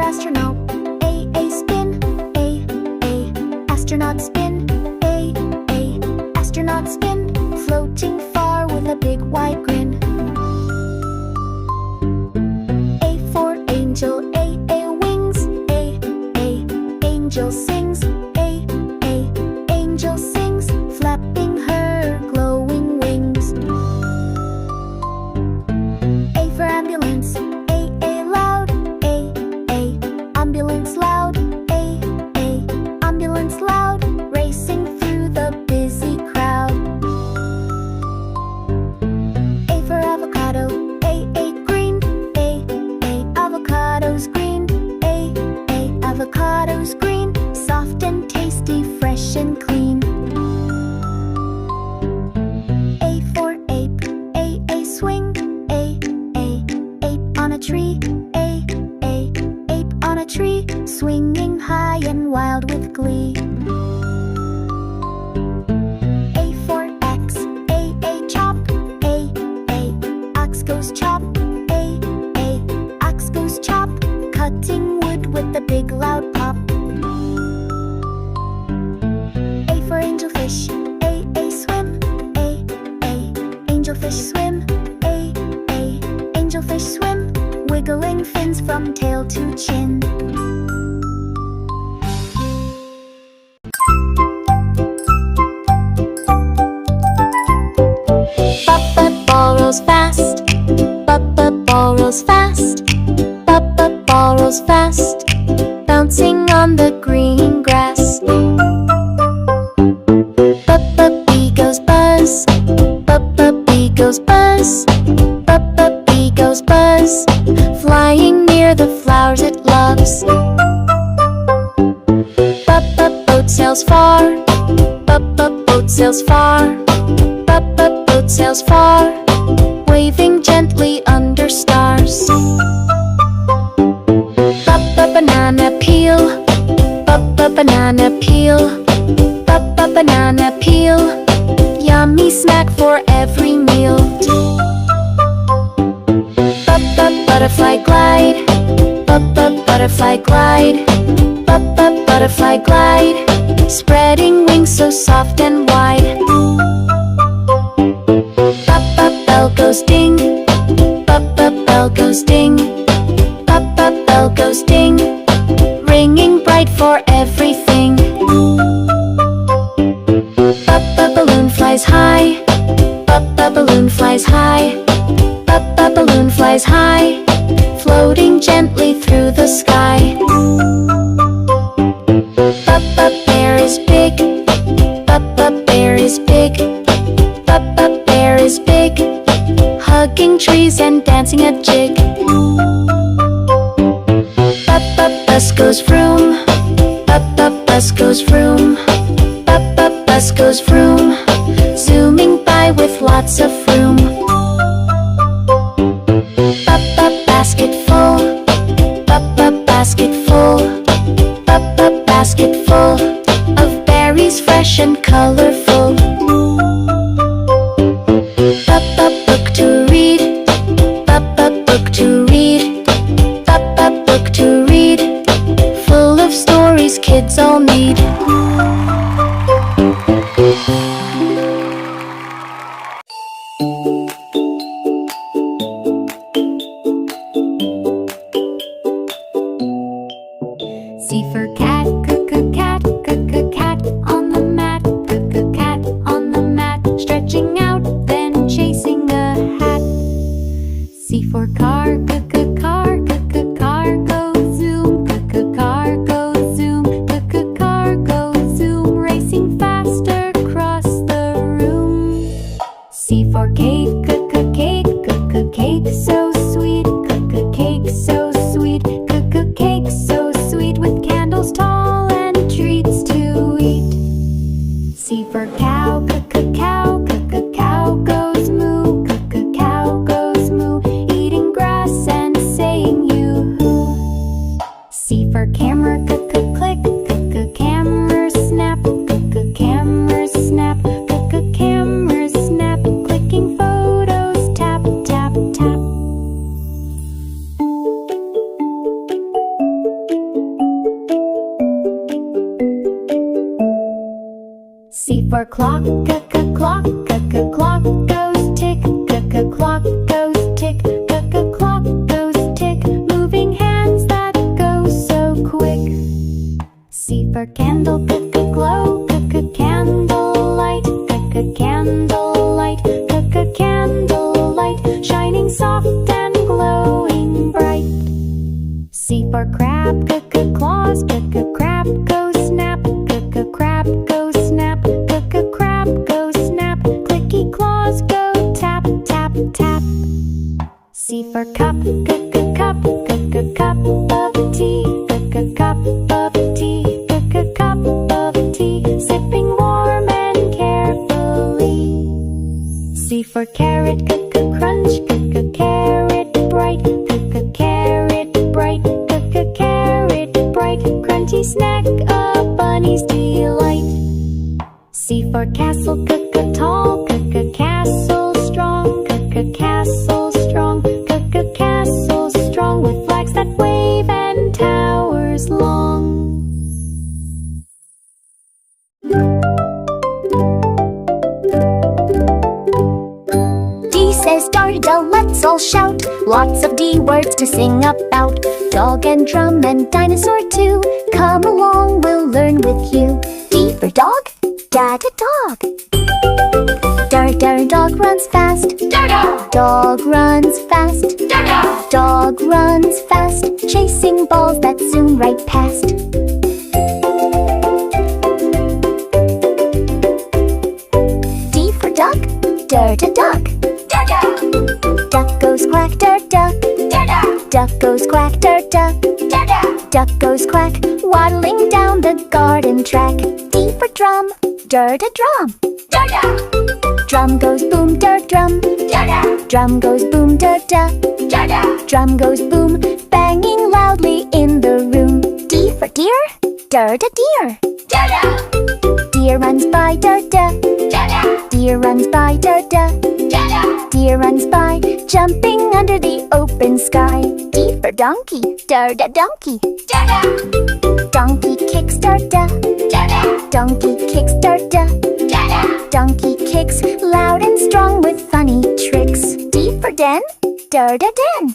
astronaut. A spin. A astronaut spin. A astronaut spin, floating far with a big wide grin. A for angel. A wings. A angel sings. A angel sings, flapping her glowing wings. A for ambulance. A loud. A ambulance loud. A ambulance loud, racing through the busy crowd. A for avocado. A green. A avocado's green. A avocado's green, soft and tasty, fresh and clean. A for ape. A swing. A ape on a tree. A ape on a tree, swinging high and wild with glee. A for axe. A chop. A axe goes chop. A axe goes chop, cutting wood with a big loud pop. A for angelfish. A swim. A angelfish swim. A angelfish swim, wiggling fins from tail to chin. Ball rolls fast. Ball rolls fast. Ball rolls fast, bouncing on the green grass. Bee goes buzz. Bee goes buzz. Bee goes buzz, flying near the flowers it loves. Boat sails far. Boat sails far. Boat sails far, waving gently under stars. Banana peel. Banana peel. Banana peel, yummy snack for every meal. Butterfly glide. Butterfly glide. Butterfly glide, spreading wings so soft and wide. Bell goes ding. Bell goes ding. Bell goes ding, ringing bright for everything. Balloon flies high. Balloon flies high. Balloon flies high, floating gently through the sky. Bear is big. Bear is big. Bear is big, hugging trees and dancing a jig. Bus goes vroom. Bus goes vroom. Bus goes vroom, zooming by with lots of room. Basket full. Basket full. Basket full of berries, fresh and colorful. Book to read. Book to read. Book to read, full of stories kids all need. C for cat, cat, cat on the mat, cat on the mat, stretching out, then chasing a hat. C for car, car, car go zoom, car go zoom, car go zoom, racing faster across the room. C for cake, cake so sweet, cake so sweet, cake so sweet, with candles tall and treats to eat. C for cow, cow goes moo, cow goes moo, eating grass and saying yoo-hoo. C for camera, click, camera snap, camera snap, camera snap, clicking photos, tap, tap, tap. for clock, clock, clock goes tick, clock goes tick, clock goes tick, moving hands that go so quick. C for candle, glow, candlelight, candlelight, candlelight, shining soft and glowing bright. C for crab, claws, crab goes snap, crab goes snap, crab goes snap, clicky claws go tap, tap, tap. C for cup, cup, cup of tea, cup of tea, cup of tea, sipping warm and carefully. C for carrot, crunch, carrot bright, carrot bright, carrot bright, crunchy snack, a bunny's delight. C for castle, tall, castle strong, castle strong, castle strong, with flags that wave and towers long. D says Darda, let's all shout, lots of D words to sing about. Dog and drum and dinosaur too, come along, we'll learn with you. D for dog, Dada dog. Darda, dog runs fast. Darda, dog runs fast. Darda, dog runs fast, chasing balls that zoom right past. D for duck, Darda duck. Darda, duck goes quack, duck. Darda, duck goes quack, duck. Darda, duck goes quack, waddling down the garden track. D for drum, Darda drum. Darda, drum goes boom, drum. Darda, drum goes boom, darda. Drum goes boom, banging loudly in the room. D for deer, Darda deer. Deer runs by, darda. Deer runs by, darda. Deer runs by, jumping under the open sky. D for donkey, Darda donkey. Donkey kicks, darda. Donkey kicks, darda. Donkey kicks, loud and strong with funny tricks. D for den, Darda den.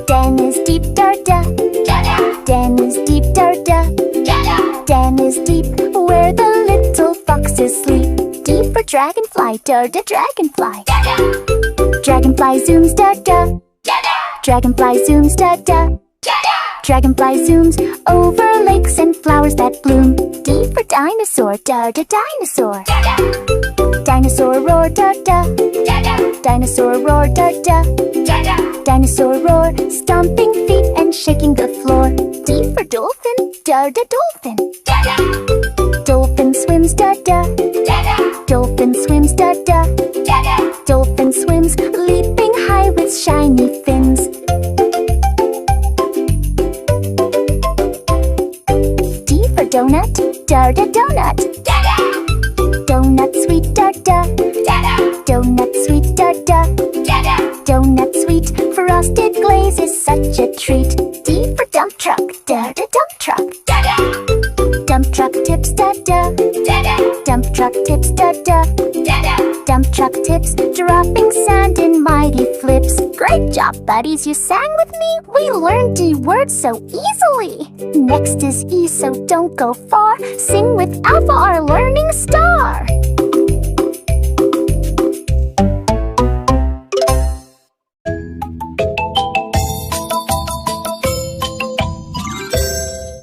Den is deep, darda. Den is deep, darda. Den is deep, where the little foxes sleep. D for dragonfly, darda dragonfly. Dragonfly zooms, darda. Dragonfly zooms, darda. Dragonfly zooms over lakes and flowers that bloom. D for dinosaur, darda dinosaur. Dinosaur roar, darda. Dinosaur roar, darda. Dinosaur roar, stomping feet and shaking the floor. D for dolphin, darda dolphin. Dolphin swims, darda. Dolphin swims, darda. Dolphin swims, leaping high with shiny fins. D for donut, darda donut. Donut sweet, darda. Donut sweet, darda. Donut sweet, frosted glaze is such a treat. D for dump truck, darda dump truck. Dump truck tips, darda. Dump truck tips, darda. Dump truck tips, dropping sand in mighty flips. Great job, buddies, you sang with me. We learned D words so easily. Next is E, so don't go far. Sing with Alpha, our learning star.